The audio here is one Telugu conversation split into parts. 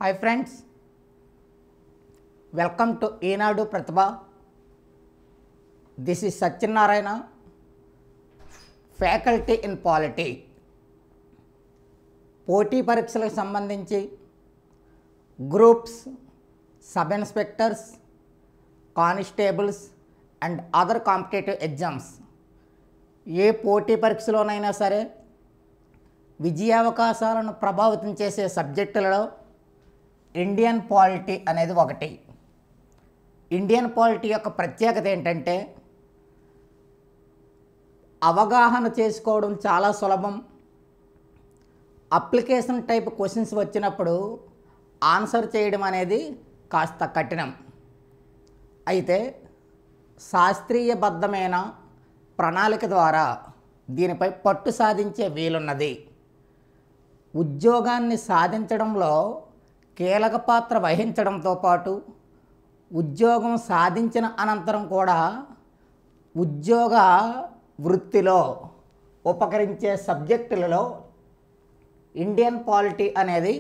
Hi friends, welcome to Enadu Pratibha. This is Satyanarayana, faculty in polity. పోటీ పరీక్షలకు సంబంధించి groups, sub inspectors, constables and other competitive exams ఏ పోటీ పరీక్షలోనైనా సరే విజయావకాశాలను ప్రభావితం చేసే సబ్జెక్టులలో ఇండియన్ పాలిటీ అనేది ఒకటి. ఇండియన్ పాలిటీ యొక్క ప్రత్యేకత ఏంటంటే అవగాహన చేసుకోవడం చాలా సులభం. అప్లికేషన్ టైప్ క్వశ్చన్స్ వచ్చినప్పుడు ఆన్సర్ చేయడం అనేది కాస్త కఠినం. అయితే శాస్త్రీయబద్ధమైన ప్రణాళిక ద్వారా దీనిపై పట్టు సాధించే వీలున్నది. ఉద్యోగాన్ని సాధించడంలో కీలక పాత్ర వహించడంతో పాటు ఉద్యోగం సాధించిన అనంతరం కూడా ఉద్యోగ వృత్తిలో ఉపకరించే సబ్జెక్టులలో ఇండియన్ పాలిటీ అనేది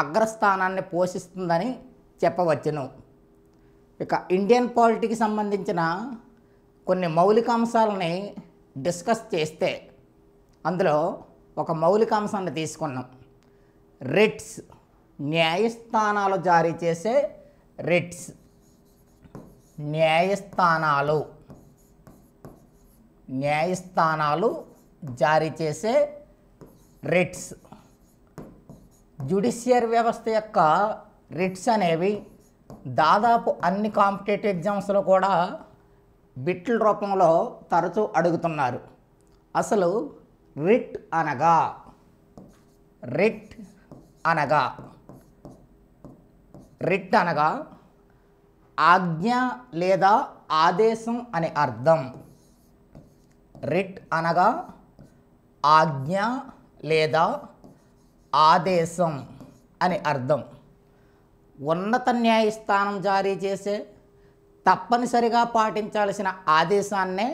అగ్రస్థానాన్ని పోషిస్తుందని చెప్పవచ్చును. ఇక ఇండియన్ పాలిటీకి సంబంధించిన కొన్ని మౌలిక అంశాలని డిస్కస్ చేస్తే అందులో ఒక మౌలిక అంశాన్ని తీసుకున్నాం. రిట్స్, న్యాయస్థానాలు జారీ చేసే రిట్స్. న్యాయస్థానాలు జారీ చేసే రిట్స్. జ్యుడిషియరీ వ్యవస్థ యొక్క రిట్స్ అనేవి దాదాపు అన్ని కాంపిటేటివ్ ఎగ్జామ్స్లో కూడా బిట్ల రూపంలో తరచూ అడుగుతున్నారు. అసలు రిట్ అనగా ఆజ్ఞ లేదా ఆదేశం అని అర్థం. రిట్ అనగా ఆజ్ఞ లేదా ఆదేశం అని అర్థం. ఉన్నత న్యాయస్థానం జారీ చేసే తప్పనిసరిగా పాటించాల్సిన ఆదేశాన్నే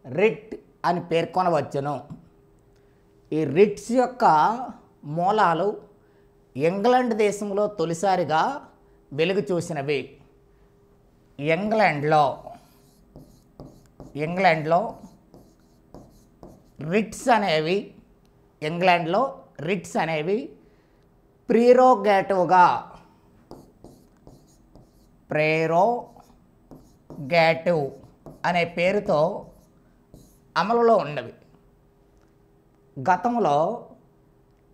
రిట్ అని పేర్కొనవచ్చును. ఈ రిట్స్ యొక్క మూలాలు ఇంగ్లాండ్ దేశంలో తొలిసారిగా వెలుగు చూసినవి. ఇంగ్లాండ్లో రిట్స్ అనేవి ప్రెరోగేటివ్ అనే పేరుతో అమలులో ఉన్నవి. గతంలో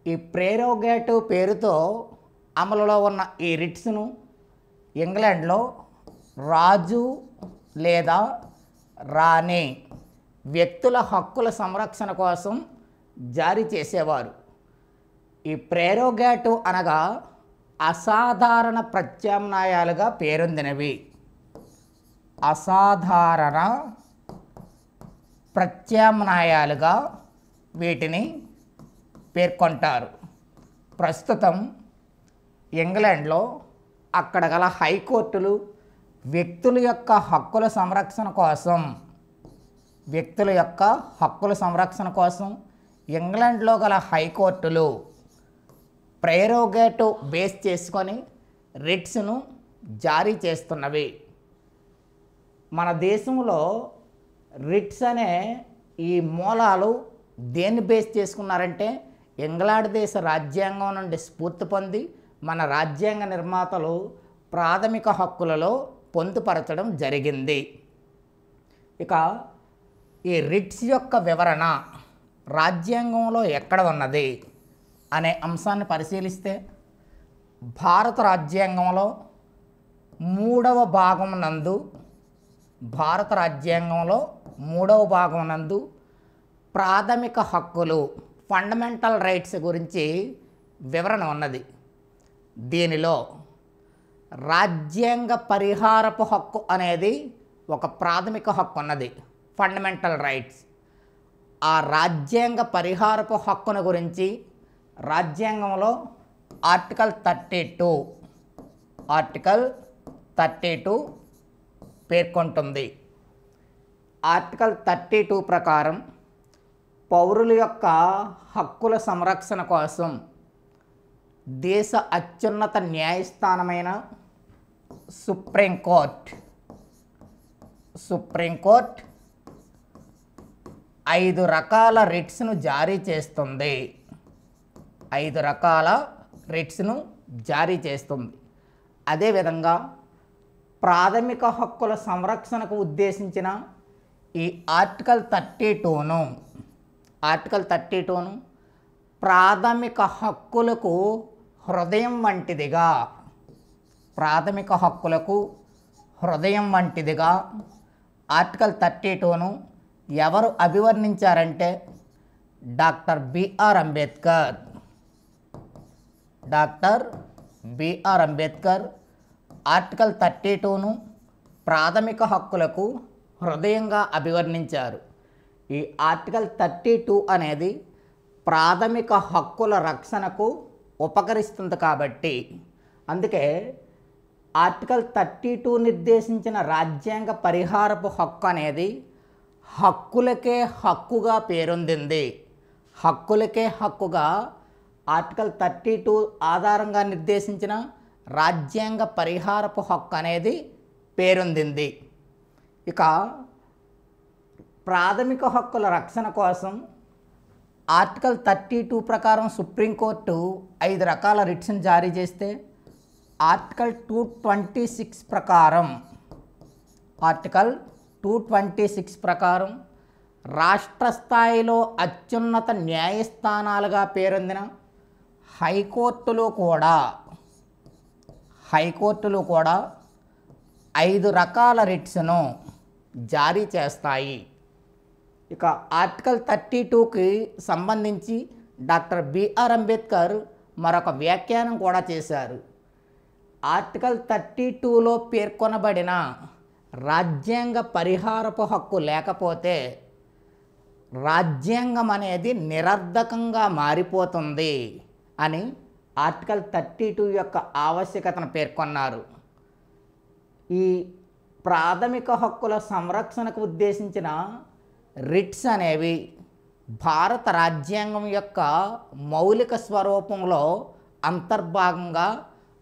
ఈ ప్రెరోగేటివ్ పేరుతో అమలులో ఉన్న ఈ రిట్స్ను ఇంగ్లాండ్లో రాజు లేదా రాణి వ్యక్తుల హక్కుల సంరక్షణ కోసం జారీ చేసేవారు. ఈ ప్రెరోగేటివ్ అనగా అసాధారణ ప్రత్యామ్నాయాలుగా పేరొందినవి. అసాధారణ ప్రత్యామ్నాయాలుగా వీటిని పేర్కొంటారు. ప్రస్తుతం ఇంగ్లాండ్లో అక్కడ గల హైకోర్టులు వ్యక్తుల యొక్క హక్కుల సంరక్షణ కోసం ఇంగ్లాండ్లో గల హైకోర్టులు ప్రెరోగేటివ్ బేస్ చేసుకొని రిట్స్ను జారీ చేస్తున్నవి. మన దేశంలో రిట్స్ అనే ఈ మూలాలు దేన్ని బేస్ చేసుకున్నారంటే ఇంగ్లాండ్ దేశ రాజ్యాంగం నుండి స్ఫూర్తి పొంది మన రాజ్యాంగ నిర్మాతలు ప్రాథమిక హక్కులలో పొందుపరచడం జరిగింది. ఇక ఈ రిట్స్ యొక్క వివరణ రాజ్యాంగంలో ఎక్కడ ఉన్నది అనే అంశాన్ని పరిశీలిస్తే భారత రాజ్యాంగంలో మూడవ భాగం నందు ప్రాథమిక హక్కులు ఫండమెంటల్ రైట్స్ గురించి వివరణ ఉన్నది. దీనిలో రాజ్యాంగ పరిహారపు హక్కు అనేది ఒక ప్రాథమిక హక్కు ఉన్నది, ఫండమెంటల్ రైట్స్. ఆ రాజ్యాంగ పరిహారపు హక్కును గురించి రాజ్యాంగంలో ఆర్టికల్ 32 పేర్కొంటుంది. ఆర్టికల్ 32 ప్రకారం పౌరుల యొక్క హక్కుల సంరక్షణ కోసం దేశ అత్యున్నత న్యాయస్థానమైన సుప్రీంకోర్ట్ 5 రకాల రిట్స్ను జారీ చేస్తుంది. 5 రకాల రిట్స్ను జారీ చేస్తుంది. అదేవిధంగా ప్రాథమిక హక్కుల సంరక్షణకు ఉద్దేశించిన ఈ ఆర్టికల్ 32ను ప్రాథమిక హక్కులకు హృదయం వంటిదిగా ఆర్టికల్ 32ను ఎవరు అభివర్ణించారంటే డాక్టర్ బిఆర్ అంబేద్కర్ ఆర్టికల్ 32ను ప్రాథమిక హక్కులకు హృదయంగా అభివర్ణించారు. ఈ ఆర్టికల్ 32 అనేది ప్రాథమిక హక్కుల రక్షణకు ఉపకరిస్తుంది కాబట్టి అందుకే ఆర్టికల్ 32 నిర్దేశించిన రాజ్యాంగ పరిహారపు హక్కు అనేది హక్కులకే హక్కుగా పేరొందింది. హక్కులకే హక్కుగా ఆర్టికల్ 32 ఆధారంగా నిర్దేశించిన రాజ్యాంగ పరిహారపు హక్కు అనేది పేరొందింది. ఇక ప్రాథమిక హక్కుల రక్షణ కోసం ఆర్టికల్ 32 ప్రకారం సుప్రీంకోర్టు 5 రకాల రిట్స్ని జారీ చేస్తే ఆర్టికల్ 226 ప్రకారం రాష్ట్ర స్థాయిలో అత్యున్నత న్యాయస్థానాలుగా పేరొందిన హైకోర్టులు కూడా 5 రకాల రిట్స్ను జారీ చేస్తాయి. ఇక ఆర్టికల్ 32కి సంబంధించి డాక్టర్ బిఆర్ అంబేద్కర్ మరొక వ్యాఖ్యానం కూడా చేశారు. ఆర్టికల్ 32లో పేర్కొనబడిన రాజ్యాంగ పరిహారపు హక్కు లేకపోతే రాజ్యాంగం అనేది నిరర్ధకంగా మారిపోతుంది అని ఆర్టికల్ 32 యొక్క ఆవశ్యకతను పేర్కొన్నారు. ఈ ప్రాథమిక హక్కుల సంరక్షణకు ఉద్దేశించిన రిట్స్ అనేవి భారత రాజ్యాంగం యొక్క మౌలిక స్వరూపంలో అంతర్భాగంగా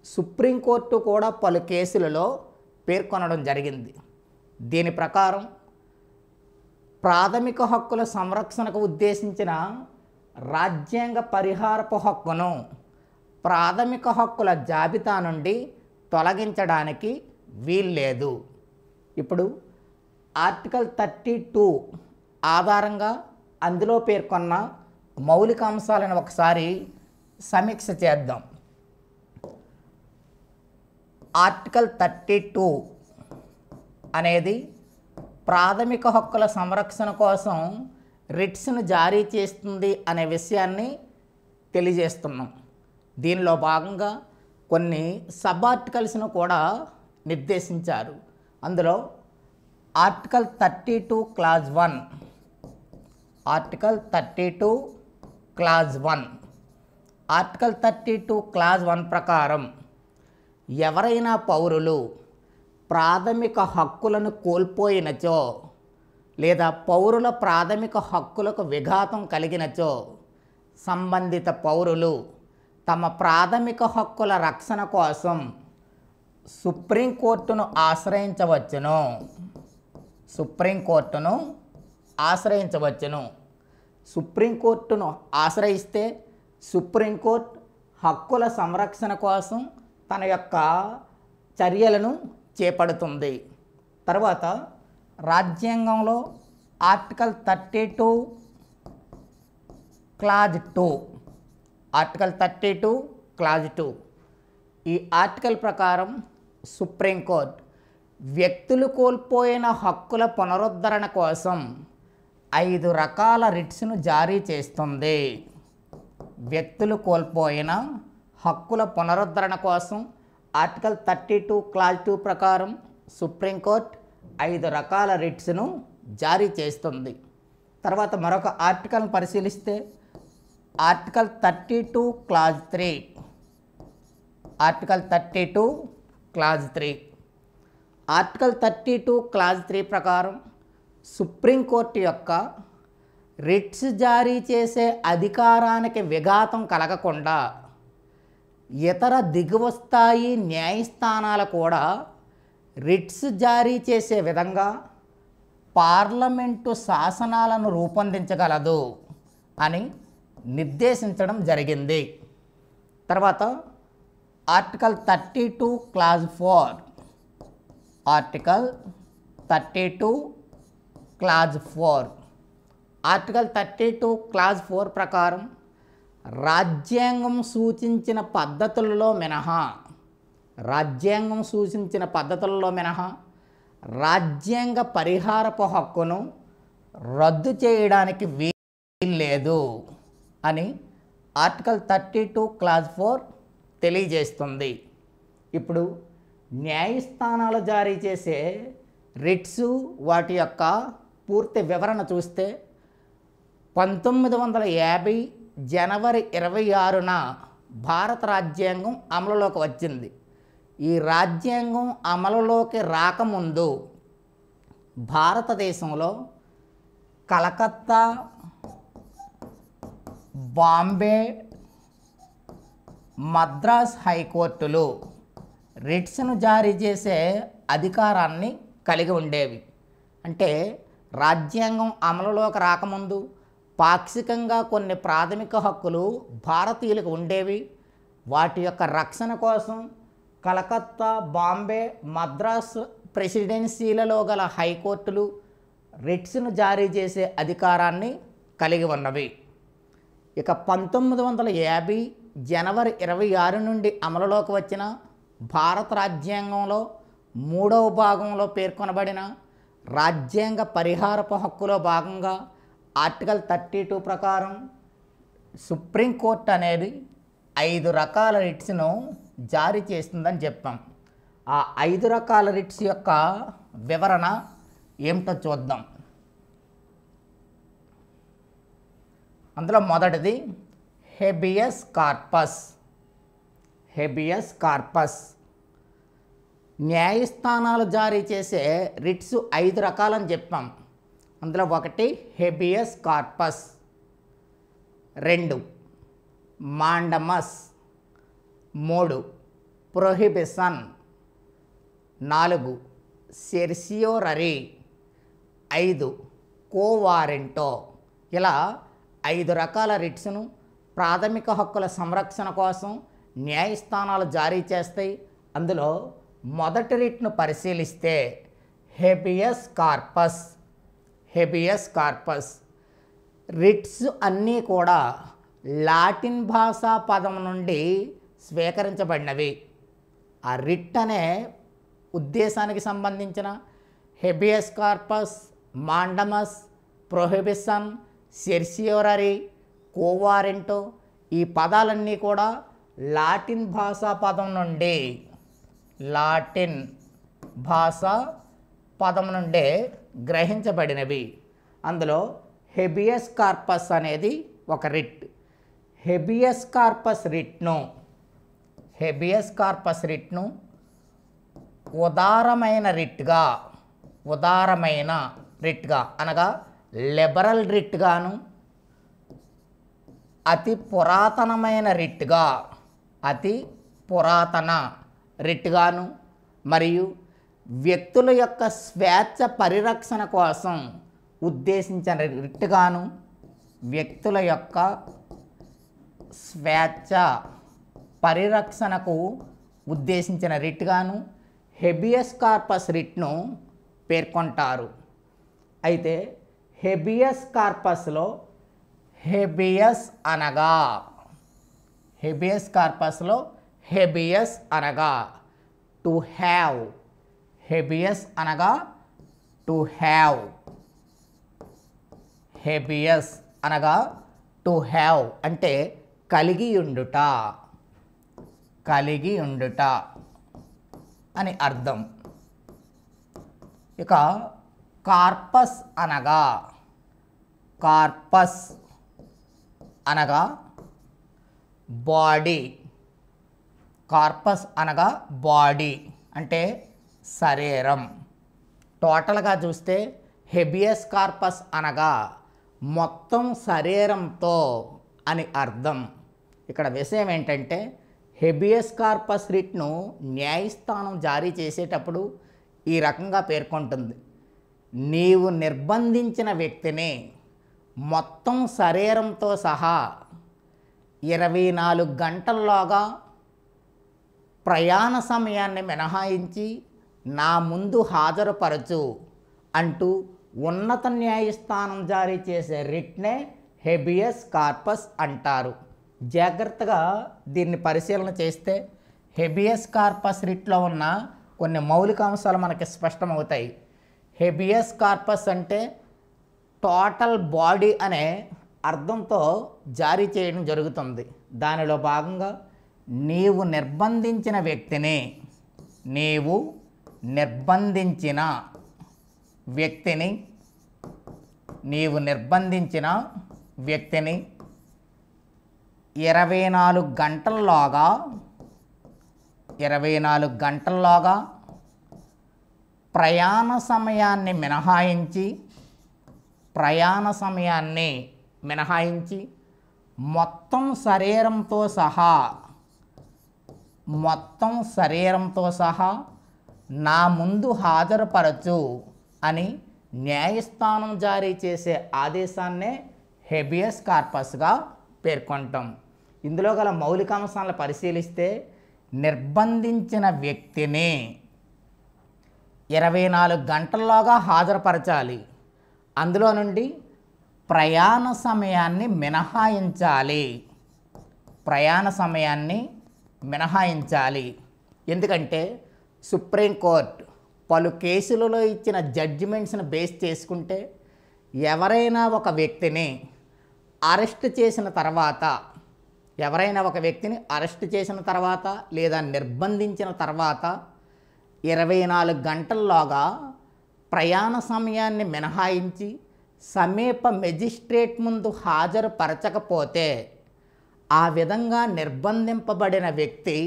సుప్రీంకోర్టు కూడా పలు కేసులలో పేర్కొనడం జరిగింది. దీని ప్రకారం ప్రాథమిక హక్కుల సంరక్షణకు ఉద్దేశించిన రాజ్యాంగ పరిహారపు హక్కును ప్రాథమిక హక్కుల జాబితా నుండి తొలగించడానికి వీల్లేదు. ఇప్పుడు ఆర్టికల్ 32 ఆధారంగా అందులో పేర్కొన్న మౌలిక అంశాలను ఒకసారి సమీక్ష చేద్దాం. ఆర్టికల్ 32 అనేది ప్రాథమిక హక్కుల సంరక్షణ కోసం రిట్స్ను జారీ చేస్తుంది అనే విషయాన్ని తెలియజేస్తున్నాం. దీనిలో భాగంగా కొన్ని సబ్ ఆర్టికల్స్ను కూడా నిర్దేశించారు. అందులో ఆర్టికల్ 32 క్లాజ్ 1 ఆర్టికల్ 32 క్లాజ్ 1 ప్రకారం ఎవరైనా పౌరులు ప్రాథమిక హక్కులను కోల్పోయినచో లేదా పౌరుల ప్రాథమిక హక్కులకు విఘాతం కలిగినచో సంబంధిత పౌరులు తమ ప్రాథమిక హక్కుల రక్షణ కోసం సుప్రీంకోర్టును సుప్రీంకోర్టును ఆశ్రయిస్తే సుప్రీంకోర్టు హక్కుల సంరక్షణ కోసం తన యొక్క చర్యలను చేపడుతుంది. తర్వాత రాజ్యాంగంలో ఆర్టికల్ 32 క్లాజ్ 2 ఈ ఆర్టికల్ ప్రకారం సుప్రీంకోర్టు వ్యక్తులు కోల్పోయిన హక్కుల పునరుద్ధరణ కోసం 5 రకాల రిట్స్ను జారీ చేస్తుంది. వ్యక్తులు కోల్పోయిన హక్కుల పునరుద్ధరణ కోసం ఆర్టికల్ 32 క్లాజ్ 2 ప్రకారం సుప్రీంకోర్టు 5 రకాల రిట్స్ను జారీ చేస్తుంది. తర్వాత మరొక ఆర్టికల్ని పరిశీలిస్తే ఆర్టికల్ 32 క్లాజ్ 3 ఆర్టికల్ 32 క్లాజ్ 3 ప్రకారం సుప్రీంకోర్టు యొక్క రిట్స్ జారీ చేసే అధికారానికి విఘాతం కలగకుండా ఇతర దిగువ స్థాయి న్యాయస్థానాలు కూడా రిట్స్ జారీ చేసే విధంగా పార్లమెంటు శాసనాలను రూపొందించగలదు అని నిర్దేశించడం జరిగింది. తర్వాత article 32 clause 4, article 32 clause 4, article 32 clause 4 ప్రకారం రాజ్యాంగం సూచించిన పద్ధతుల్లో మినహా రాజ్యాంగ పరిహారపు హక్కును రద్దు చేయడానికి వీల్లేదు అని ఆర్టికల్ 32 క్లాజ్ 4 తెలియజేస్తుంది. ఇప్పుడు న్యాయస్థానాలు జారీ చేసే రిట్స్ వాటి యొక్క పూర్తి వివరణ చూస్తే 1950 జనవరి 26న భారత రాజ్యాంగం అమలులోకి వచ్చింది. ఈ రాజ్యాంగం అమలులోకి రాకముందు భారతదేశంలో కలకత్తా, బాంబే, మద్రాస్ హైకోర్టులు రిట్స్ను జారీ చేసే అధికారాన్ని కలిగి ఉండేవి. అంటే రాజ్యాంగం అమలులోకి రాకముందు పాక్షికంగా కొన్ని ప్రాథమిక హక్కులు భారతీయులకు ఉండేవి. వాటి యొక్క రక్షణ కోసం కలకత్తా, బాంబే, మద్రాస్ ప్రెసిడెన్సీలలో గల హైకోర్టులు రిట్స్ను జారీ చేసే అధికారాన్ని కలిగి ఉన్నవి. ఇక 1950 జనవరి 26 నుండి అమలులోకి వచ్చిన భారత రాజ్యాంగంలో 3వ భాగంలో పేర్కొనబడిన రాజ్యాంగ పరిహారపు హక్కులో భాగంగా ఆర్టికల్ 32 ప్రకారం సుప్రీంకోర్టు అనేది 5 రకాల రిట్స్ను జారీ చేస్తుందని చెప్పాం. ఆ 5 రకాల రిట్స్ యొక్క వివరణ ఏమిటో చూద్దాం. అందులో మొదటిది హెబియస్ కార్పస్. న్యాయస్థానాలు జారీ చేసే రిట్స్ 5 రకాలని చెప్పాం. అందులో 1 habeas corpus, 2 mandamus, 3 prohibition, 4 certiorari, 5 కోవారెంటో. ఇలా 5 రకాల రిట్స్ను ప్రాథమిక హక్కుల సంరక్షణ కోసం న్యాయస్థానాలు జారీ చేస్తాయి. అందులో మొదటి రిట్ను పరిశీలిస్తే హెబియస్ కార్పస్. రిట్స్ అన్నీ కూడా లాటిన్ భాషా పదం నుండి స్వీకరించబడినవి. ఆ రిట్ అనే ఉద్దేశానికి సంబంధించిన habeas corpus, mandamus, prohibition, certiorari, quo warranto ఈ పదాలన్నీ కూడా లాటిన్ భాషా పదం నుండే గ్రహించబడినవి. అందులో హెబియస్ కార్పస్ అనేది ఒక రిట్. హెబియస్ కార్పస్ రిట్ను ఉదారమైన రిట్గా అనగా లిబరల్ రిట్గాను, అతి పురాతన రిట్గాను మరియు వ్యక్తుల యొక్క స్వేచ్ఛ పరిరక్షణ కోసం ఉద్దేశించిన రిట్గాను, వ్యక్తుల యొక్క స్వేచ్ఛ పరిరక్షణకు ఉద్దేశించిన రిట్గాను హెబియస్ కార్పస్ రిట్ను పేర్కొంటారు. అయితే హెబియస్ కార్పస్లో హెబియస్ అనగా టు హ్యావ్. హెబియస్ అనగా టు హ్యావ్ అంటే కలిగి ఉండుట అని అర్థం. ఇక కార్పస్ అనగా బాడీ. అంటే శరీరం. టోటల్గా చూస్తే హెబియస్ కార్పస్ అనగా మొత్తం శరీరంతో అని అర్థం. ఇక్కడ విషయం ఏంటంటే హెబియస్ కార్పస్ రిట్ను న్యాయస్థానం జారీ చేసేటప్పుడు ఈ రకంగా పేర్కొంటుంది. నీవు నిర్బంధించిన వ్యక్తిని మొత్తం శరీరంతో సహా 24 గంటల్లోగా ప్రయాణ సమయాన్ని మినహాయించి నా ముందు హాజరుపరచు అంటూ ఉన్నత న్యాయస్థానం జారీ చేసే రిట్నే హెబియస్ కార్పస్ అంటారు. జాగ్రత్తగా దీన్ని పరిశీలన చేస్తే హెబియస్ కార్పస్ రిట్లో ఉన్న కొన్ని మౌలిక అంశాలు మనకి స్పష్టమవుతాయి. హెబియస్ కార్పస్ అంటే టోటల్ బాడీ అనే అర్థంతో జారీ చేయడం జరుగుతుంది. దానిలో భాగంగా నీవు నిర్బంధించిన వ్యక్తిని 24 గంటల్లోగా ప్రయాణ సమయాన్ని మినహాయించి మొత్తం శరీరంతో సహా నా ముందు హాజరుపరచు అని న్యాయస్థానం జారీ చేసే ఆదేశాన్నే హెబియస్ కార్పస్గా పేర్కొంటాం. ఇందులో గల మౌలిక అంశాలను పరిశీలిస్తే నిర్బంధించిన వ్యక్తిని 24 గంటల్లోగా హాజరుపరచాలి, అందులో నుండి ప్రయాణ సమయాన్ని మినహాయించాలి. ఎందుకంటే సుప్రీంకోర్టు పలు కేసులలో ఇచ్చిన జడ్జిమెంట్స్ని బేస్ చేసుకుంటే ఎవరైనా ఒక వ్యక్తిని అరెస్ట్ చేసిన తర్వాత లేదా నిర్బంధించిన తర్వాత 24 గంటల్లోగా ప్రయాణ సమయాన్ని మినహాయించి సమీప మెజిస్ట్రేట్ ముందు హాజరుపరచకపోతే ఆ విధంగా నిర్బంధింపబడిన వ్యక్తి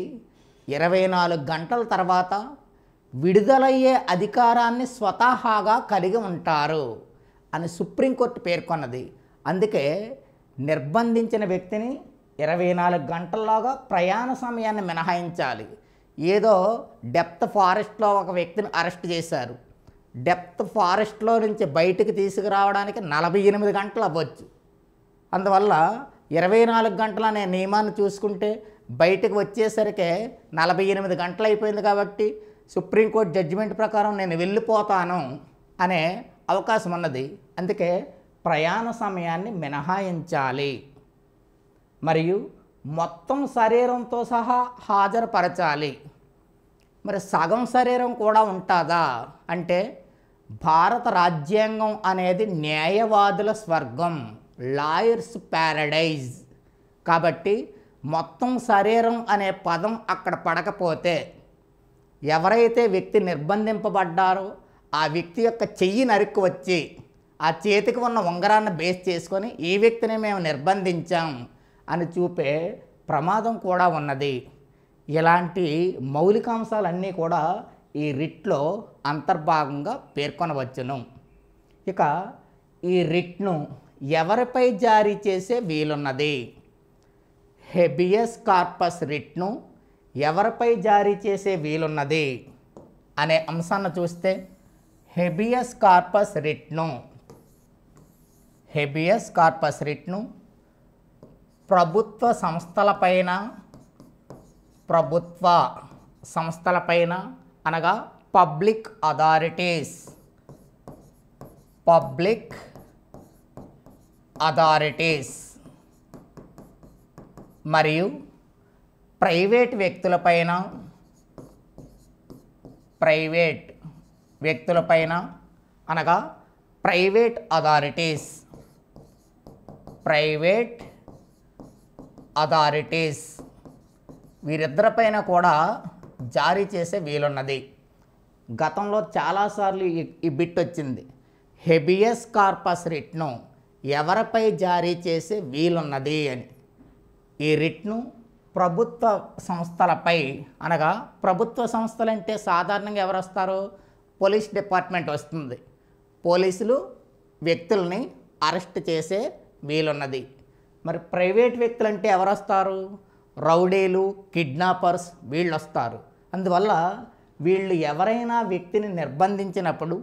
24 గంటల తర్వాత విడుదలయ్యే అధికారాన్ని స్వతహాగా కలిగి ఉంటారు అని సుప్రీంకోర్టు పేర్కొన్నది. అందుకే నిర్బంధించిన వ్యక్తిని 24 గంటల్లోగా ప్రయాణ సమయాన్ని మినహాయించాలి. ఏదో డెప్త్ ఫారెస్ట్లో ఒక వ్యక్తిని అరెస్ట్ చేశారు, డెప్త్ ఫారెస్ట్లో నుంచి బయటికి తీసుకురావడానికి 48 గంటలు అవ్వచ్చు. అందువల్ల 24 గంటలు అనే నియమాన్ని చూసుకుంటే బయటకు వచ్చేసరికి 48 గంటలు అయిపోయింది కాబట్టి సుప్రీంకోర్టు జడ్జిమెంట్ ప్రకారం నేను వెళ్ళిపోతాను అనే అవకాశం ఉన్నది. అందుకే ప్రయాణ సమయాన్ని మినహాయించాలి మరియు మొత్తం శరీరంతో సహా హాజరుపరచాలి. మరి సగం శరీరం కూడా ఉంటుందా అంటే భారత రాజ్యాంగం అనేది న్యాయవాదుల స్వర్గం, లాయర్స్ ప్యారడైజ్. కాబట్టి మొత్తం శరీరం అనే పదం అక్కడ పడకపోతే ఎవరైతే వ్యక్తి నిర్బంధింపబడ్డారో ఆ వ్యక్తి యొక్క చెయ్యి నరికి వచ్చి ఆ చేతికి ఉన్న ఉంగరాన్ని బేస్ చేసుకొని ఈ వ్యక్తిని మేము నిర్బంధించాం అని చూపే ప్రమాదం కూడా ఉన్నది. ఇలాంటి మౌలిక అంశాలన్నీ కూడా ఈ రిట్లో అంతర్భాగంగా పేర్కొనవచ్చును. ఇక ఈ రిట్ను ఎవరిపై జారీ చేసే వీలున్నది? హెబియస్ కార్పస్ రిట్ను ఎవరిపై జారీ చేసే వీలున్నది అనే అంశాన్ని చూస్తే హెబియస్ కార్పస్ రిట్ను ప్రభుత్వ సంస్థలపైన అనగా పబ్లిక్ అథారిటీస్ మరియు ప్రైవేట్ వ్యక్తులపైన అనగా ప్రైవేట్ అథారిటీస్ వీరిద్దరిపైన కూడా జారీ చేసే వీలున్నది. గతంలో చాలాసార్లు ఈ బిట్ వచ్చింది. హెబియస్ కార్పస్ రిట్ను ఎవరిపై జారీ చేసే వీలున్నది అని. ఈ రిట్ను ప్రభుత్వ సంస్థలపై అనగా ప్రభుత్వ సంస్థలు అంటే సాధారణంగా ఎవరు వస్తారు? పోలీస్ డిపార్ట్మెంట్ వస్తుంది. పోలీసులు వ్యక్తుల్ని అరెస్ట్ చేసే వీలున్నది. మరి ప్రైవేట్ వ్యక్తులు అంటే ఎవరు వస్తారు? రౌడీలు, కిడ్నాపర్స్ వీళ్ళు వస్తారు. అందువల్ల వీళ్ళు ఎవరైనా వ్యక్తిని నిర్బంధించినప్పుడు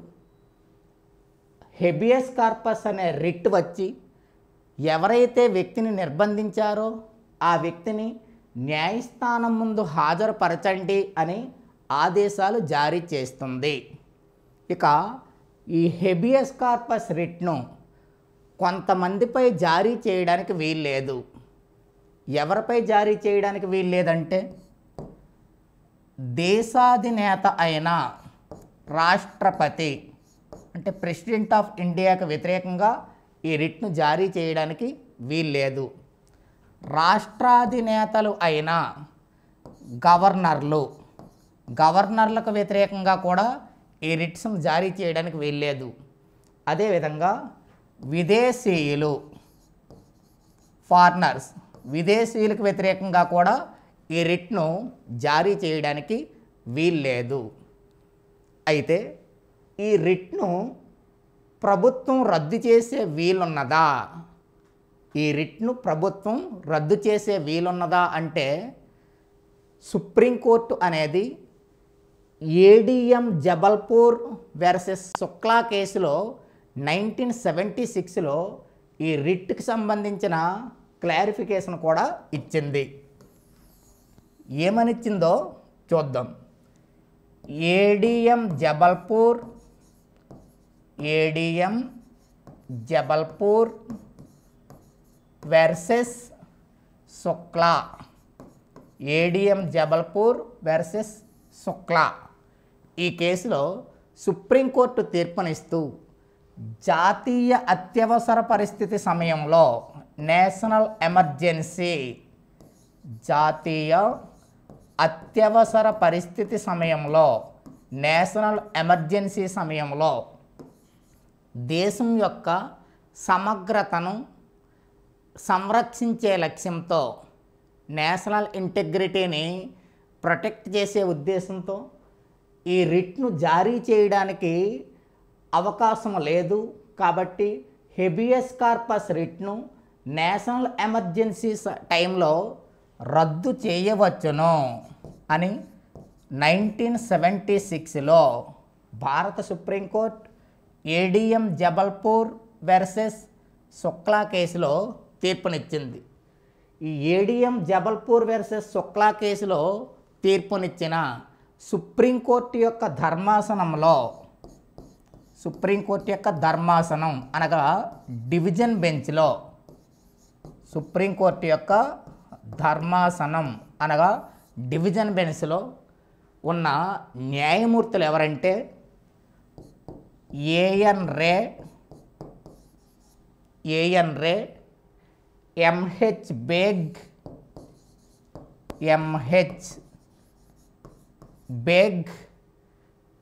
హెబియస్ కార్పస్ అనే రిట్ వచ్చి ఎవరైతే వ్యక్తిని నిర్బంధించారో ఆ వ్యక్తిని న్యాయస్థానం ముందు హాజరుపరచండి అని ఆదేశాలు జారీ చేస్తుంది. ఇక ఈ హెబియస్ కార్పస్ రిట్ను కొంతమందిపై జారీ చేయడానికి వీల్లేదు. ఎవరిపై జారీ చేయడానికి వీల్లేదంటే దేశాధినేత అయిన రాష్ట్రపతి అంటే ప్రెసిడెంట్ ఆఫ్ ఇండియాకు వ్యతిరేకంగా ఈ రిట్ను జారీ చేయడానికి వీల్లేదు. రాష్ట్రాధినేతలు అయిన గవర్నర్లకు వ్యతిరేకంగా కూడా ఈ రిట్స్ను జారీ చేయడానికి వీల్లేదు. అదేవిధంగా విదేశీయులు, ఫారినర్స్, విదేశీయులకు వ్యతిరేకంగా కూడా ఈ రిట్ను జారీ చేయడానికి వీల్లేదు. అయితే ఈ రిట్ను ప్రభుత్వం రద్దు చేసే వీలున్నదా? ఈ రిట్ను ప్రభుత్వం రద్దు చేసే వీలున్నదా అంటే సుప్రీంకోర్టు అనేది ఏడిఎం జబల్పూర్ వర్సెస్ శుక్లా కేసులో 1976లో ఈ రిట్కి సంబంధించిన క్లారిఫికేషన్ కూడా ఇచ్చింది. ఏమనిచ్చిందో చూద్దాం. ATM Jabalpur versus Shukla, ATM Jabalpur versus Shukla ఈ కేసులో సుప్రీంకోర్టు తీర్పునిస్తూ జాతీయ అత్యవసర పరిస్థితి సమయంలో నేషనల్ ఎమర్జెన్సీ, జాతీయ అత్యవసర పరిస్థితి సమయంలో నేషనల్ ఎమర్జెన్సీ సమయంలో దేశం యొక్క సమగ్రతను సంరక్షించే లక్ష్యంతో, నేషనల్ ఇంటెగ్రిటీని ప్రొటెక్ట్ చేసే ఉద్దేశంతో ఈ రిట్ను జారీ చేయడానికి అవకాశం లేదు. కాబట్టి హెబియస్ కార్పస్ రిట్ను నేషనల్ ఎమర్జెన్సీ టైంలో రద్దు చేయవచ్చును అని 1976లో భారత supreme court ATM Jabalpur versus Shukla కేసులో తీర్పునిచ్చింది. ఈ ఏడిఎం జబల్పూర్ వర్సెస్ శుక్లా కేసులో తీర్పునిచ్చిన సుప్రీంకోర్టు యొక్క ధర్మాసనం అనగా డివిజన్ బెంచ్లో, సుప్రీంకోర్టు యొక్క ధర్మాసనం అనగా డివిజన్ బెంచ్లో ఉన్న న్యాయమూర్తులు ఎవరంటే A N Ray, M H Beg,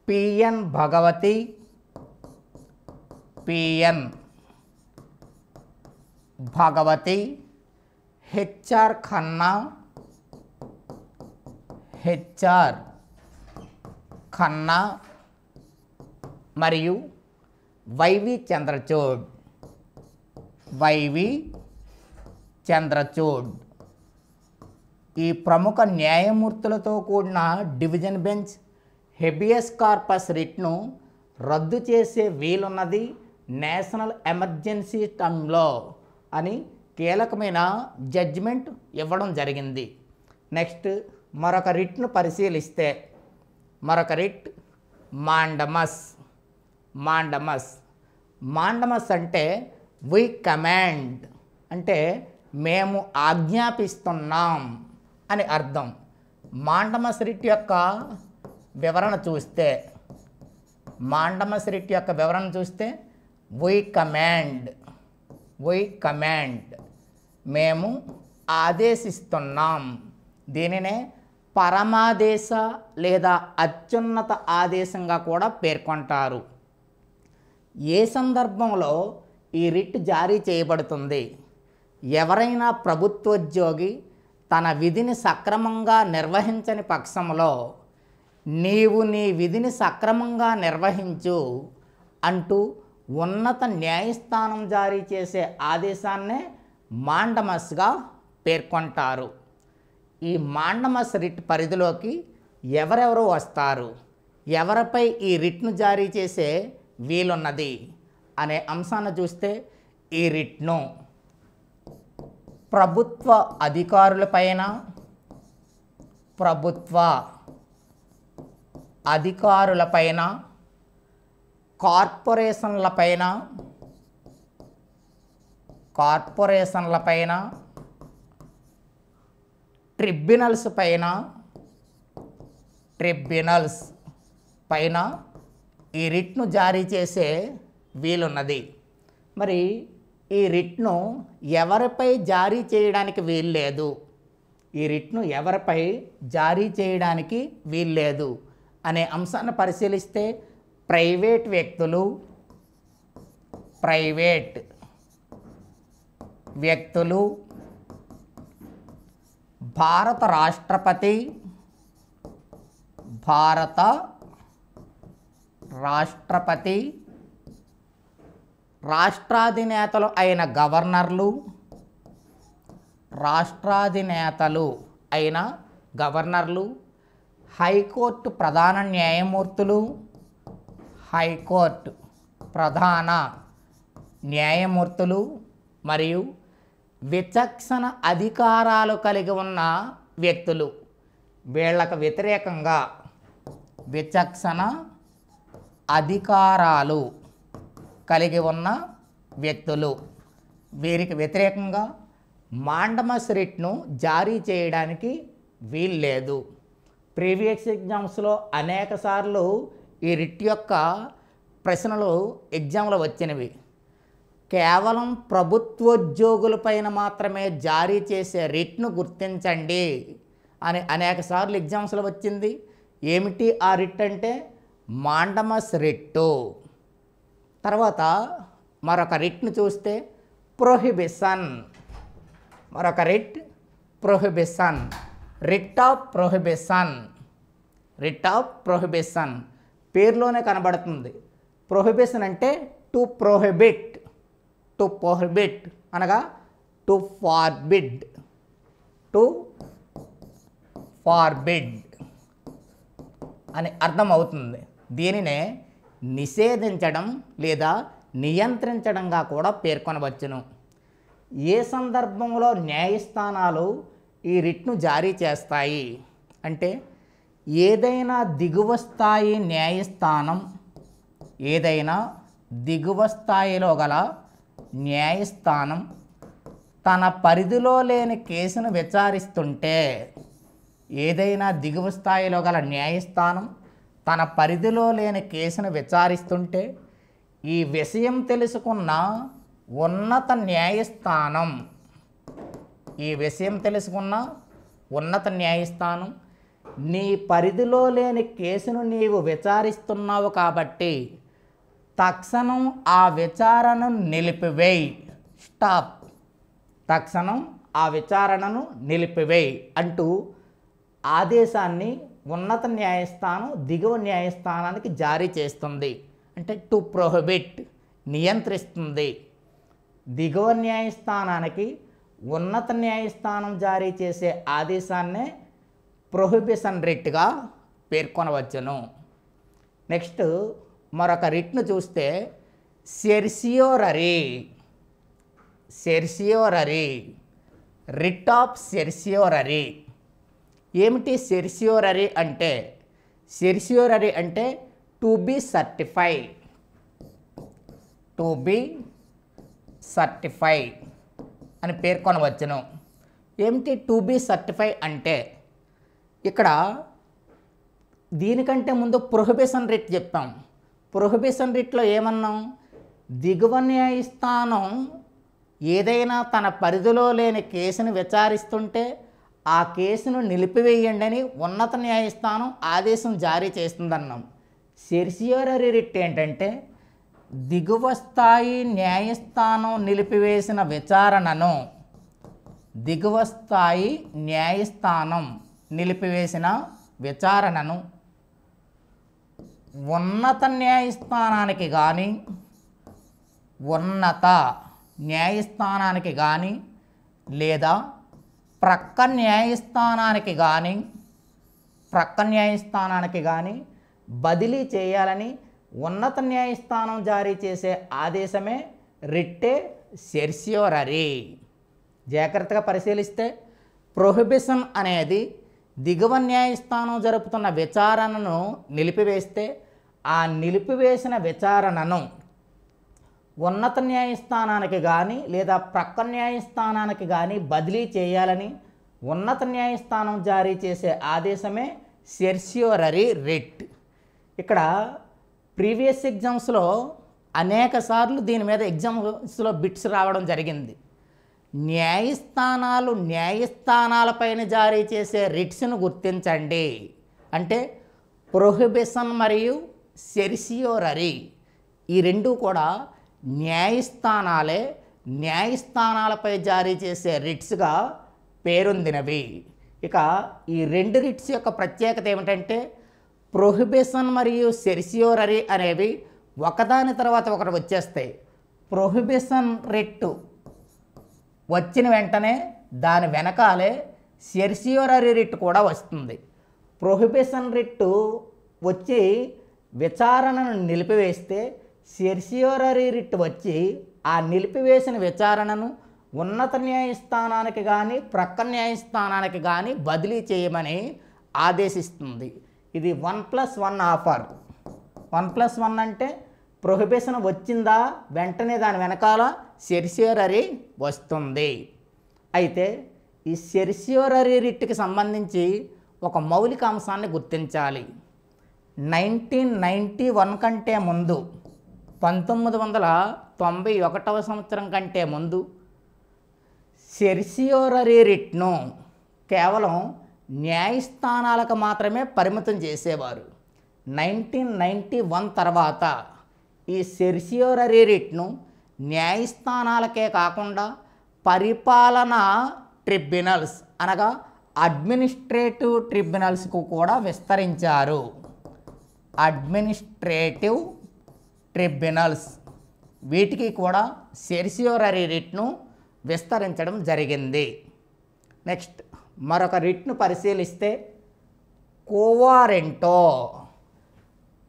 P N Bhagwati, H R Khanna మరియు వైవి చంద్రచూడ్ ఈ ప్రముఖ న్యాయమూర్తులతో కూడిన డివిజన్ బెంచ్ హెబియస్ కార్పస్ రిట్ను రద్దు చేసే వీలున్నది నేషనల్ ఎమర్జెన్సీ టైంలో అని కీలకమైన జడ్జిమెంట్ ఇవ్వడం జరిగింది. నెక్స్ట్ మరొక రిట్ను పరిశీలిస్తే మరొక రిట్ మాండమస్ అంటే వి కమాండ్ అంటే మేము ఆజ్ఞాపిస్తున్నాం అని అర్థం. మాండమస్ రిట్ యొక్క వివరణ చూస్తే వి కమాండ్ మేము ఆదేశిస్తున్నాం. దీనినే పరమాదేశ లేదా అత్యున్నత ఆదేశంగా కూడా పేర్కొంటారు. ఏ సందర్భంలో ఈ రిట్ జారీ చేయబడుతుంది? ఎవరైనా ప్రభుత్వోద్యోగి తన విధిని సక్రమంగా నిర్వహించని పక్షంలో నీవు నీ విధిని సక్రమంగా నిర్వహించు అంటూ ఉన్నత న్యాయస్థానం జారీ చేసే ఆదేశాన్నే మాండమస్గా పేర్కొంటారు. ఈ మాండమస్ రిట్ పరిధిలోకి ఎవరెవరు వస్తారు, ఎవరిపై ఈ రిట్ను జారీ చేసే వీలున్నది అనే అంశాన్ని చూస్తే ఈ రిట్ను ప్రభుత్వ అధికారులపైన, కార్పొరేషన్లపైన, ట్రిబ్యునల్స్ పైన ఈ రిట్ను జారీ చేసే వీలున్నది. మరి ఈ రిట్ను ఎవరిపై జారీ చేయడానికి వీల్లేదు, ఈ రిట్ను ఎవరిపై జారీ చేయడానికి వీల్లేదు అనే అంశాన్ని పరిశీలిస్తే ప్రైవేట్ వ్యక్తులు, భారత రాష్ట్రపతి, రాష్ట్రాధినేతలు అయిన గవర్నర్లు, హైకోర్టు ప్రధాన న్యాయమూర్తులు మరియు విచక్షణ అధికారాలు కలిగి ఉన్న వ్యక్తులు. వీళ్ళకు వ్యతిరేకంగా విచక్షణ అధికారాలు కలిగి ఉన్న వ్యక్తులు, వీరికి వ్యతిరేకంగా మాండమస్ రిట్ను జారీ చేయడానికి వీల్లేదు. ప్రీవియస్ ఎగ్జామ్స్లో అనేక సార్లు ఈ రిట్ యొక్క ప్రశ్నలు ఎగ్జామ్లో వచ్చినవి. కేవలం ప్రభుత్వోద్యోగులపైన మాత్రమే జారీ చేసే రిట్ను గుర్తించండి అని అనేక సార్లు ఎగ్జామ్స్లో వచ్చింది. ఏమిటి ఆ రిట్ అంటే మాండమస్ రిట్టు. తర్వాత మరొక రిట్ను చూస్తే ప్రొహిబిషన్, రిట్ ఆఫ్ ప్రొహిబిషన్ పేరులోనే కనబడుతుంది. ప్రొహిబిషన్ అంటే టు ప్రొహిబిట్ అనగా టు ఫార్బిడ్ అని అర్థం అవుతుంది. దీనినే నిషేధించడం లేదా నియంత్రించడంగా కూడా పేర్కొనవచ్చును. ఏ సందర్భంలో న్యాయస్థానాలు ఈ రిట్ను జారీ చేస్తాయి అంటే ఏదైనా దిగువ స్థాయిలో గల న్యాయస్థానం తన పరిధిలో లేని కేసును విచారిస్తుంటే, ఏదైనా దిగువ స్థాయిలో గల న్యాయస్థానం తన పరిధిలో లేని కేసును విచారిస్తుంటే ఈ విషయం తెలుసుకున్న ఉన్నత న్యాయస్థానం నీ పరిధిలో లేని కేసును నీవు విచారిస్తున్నావు కాబట్టి తక్షణం ఆ విచారణను నిలిపివేయి అంటూ ఆదేశాన్ని ఉన్నత న్యాయస్థానం దిగువ న్యాయస్థానానికి జారీ చేస్తుంది. అంటే టు ప్రొహిబిట్ నియంత్రిస్తుంది. దిగువ న్యాయస్థానానికి ఉన్నత న్యాయస్థానం జారీ చేసే ఆదేశాన్నే ప్రొహిబిషన్ రిట్గా పేర్కొనవచ్చును. నెక్స్ట్ మరొక రిట్ను చూస్తే సెర్సియోరరీ, రిట్ ఆఫ్ సెర్సియోరరీ. ఏమిటి సెర్సియోరరీ అంటే? సెర్సియోరరీ అంటే టు బి సర్టిఫై అని పేర్కొనవచ్చును. ఏమిటి టు బి సర్టిఫై అంటే? ఇక్కడ దీనికంటే ముందు ప్రొహిబిషన్ రిట్ చెప్పాం. ప్రొహిబిషన్ రిట్లో ఏమన్నాం? దిగువ న్యాయస్థానం ఏదైనా తన పరిధిలో లేని కేసును విచారిస్తుంటే ఆ కేసును నిలిపివేయండి అని ఉన్నత న్యాయస్థానం ఆదేశం జారీ చేస్తుందన్నాం. సెర్సియోరరీ రిట్ ఏంటంటే దిగువ స్థాయి న్యాయస్థానం నిలిపివేసిన విచారణను ఉన్నత న్యాయస్థానానికి కానీ లేదా ప్రక్క న్యాయస్థానానికి కానీ బదిలీ చేయాలని ఉన్నత న్యాయస్థానం జారీ చేసే ఆదేశమే రిట్టే సెర్సియోరరీ. జాగ్రత్తగా పరిశీలిస్తే ప్రొహిబిషన్ అనేది దిగువ న్యాయస్థానం జరుపుతున్న విచారణను నిలిపివేస్తే ఆ నిలిపివేసిన విచారణను ఉన్నత న్యాయస్థానానికి కానీ లేదా ప్రక్క న్యాయస్థానానికి కానీ బదిలీ చేయాలని ఉన్నత న్యాయస్థానం జారీ చేసే ఆదేశమే సెర్సియోరరీ రిట్. ఇక్కడ ప్రీవియస్ ఎగ్జామ్స్లో అనేక సార్లు దీని మీద ఎగ్జామ్స్లో బిట్స్ రావడం జరిగింది. న్యాయస్థానాలపైన జారీ చేసే రిట్స్ను గుర్తించండి అంటే ప్రొహిబిషన్ మరియు సెర్సియోరరీ ఈ రెండు కూడా న్యాయస్థానాలపై జారీ చేసే రిట్స్గా పేరొందినవి. ఇక ఈ రెండు రిట్స్ యొక్క ప్రత్యేకత ఏమిటంటే ప్రొహిబిషన్ మరియు సెర్సియోరరీ అనేవి ఒకదాని తర్వాత ఒకటి వచ్చేస్తాయి. ప్రొహిబిషన్ రిట్ వచ్చిన వెంటనే దాని వెనకాలే సెర్సియోరరీ రిట్ కూడా వస్తుంది. ప్రొహిబిషన్ రిట్ వచ్చి విచారణను నిలిపివేస్తే సెర్సియోరరీ రిట్ వచ్చి ఆ నిలిపివేసిన విచారణను ఉన్నత న్యాయస్థానానికి కానీ ప్రక్క న్యాయస్థానానికి కానీ బదిలీ చేయమని ఆదేశిస్తుంది. ఇది 1+1 ఆఫర్. 1+1 అంటే ప్రొహిబిషన్ వచ్చిందా వెంటనే దాని వెనకాల సెర్సియోరరీ వస్తుంది. అయితే ఈ సెర్సియోరరీ రిట్కి సంబంధించి ఒక మౌలిక అంశాన్ని గుర్తించాలి. 1991 కంటే ముందు 1991వ సంవత్సరం కంటే ముందు సెర్సియోరరీ రిట్ను కేవలం న్యాయస్థానాలకు మాత్రమే పరిమితం చేసేవారు. 1991 తర్వాత ఈ సెర్సియోరరీ రిట్ను న్యాయస్థానాలకే కాకుండా పరిపాలనా ట్రిబ్యునల్స్ అనగా అడ్మినిస్ట్రేటివ్ ట్రిబ్యునల్స్కు కూడా విస్తరించారు. అడ్మినిస్ట్రేటివ్ ట్రిబ్యునల్స్ వీటికి కూడా సెర్సియోరరీ రిట్ను విస్తరించడం జరిగింది. నెక్స్ట్ మరొక రిట్ను పరిశీలిస్తే కోవారెంటో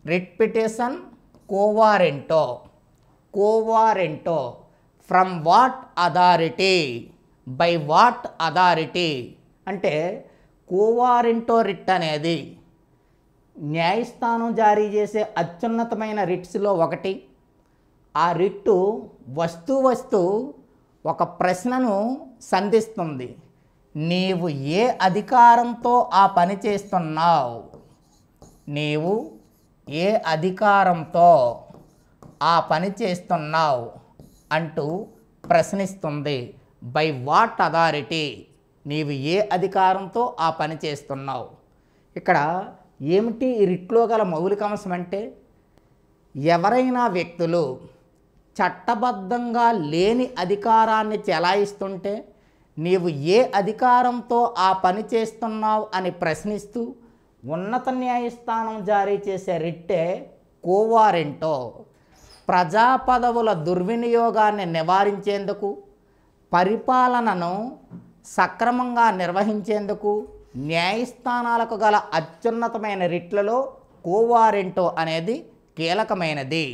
writ petition. కోవారెంటో from what authority, by what authority అంటే కోవారెంటో రిట్ అనేది న్యాయస్థానం జారీ చేసే అత్యున్నతమైన రిట్స్లో ఒకటి. ఆ రిట్టు వస్తూ ఒక ప్రశ్నను సంధిస్తుంది. నీవు ఏ అధికారంతో ఆ పని చేస్తున్నావు, నీవు ఏ అధికారంతో ఆ పని చేస్తున్నావు అంటూ ప్రశ్నిస్తుంది. బై వాట్ అథారిటీ, నీవు ఏ అధికారంతో ఆ పని చేస్తున్నావు. ఇక్కడ ఏమిటి ఈ రిట్లో గల మౌలిక అంశం అంటే ఎవరైనా వ్యక్తులు చట్టబద్ధంగా లేని అధికారాన్ని చెలాయిస్తుంటే నీవు ఏ అధికారంతో ఆ పని చేస్తున్నావు అని ప్రశ్నిస్తూ ఉన్నత న్యాయస్థానం జారీ చేసే రిట్టే కోవారెంటో. ప్రజా పదవుల దుర్వినియోగాన్ని నివారించేందుకు, పరిపాలనను సక్రమంగా నిర్వహించేందుకు న్యాయస్థానాలకు గల అత్యున్నతమైన రిట్లలో కోవారెంటో అనేది కీలకమైనది.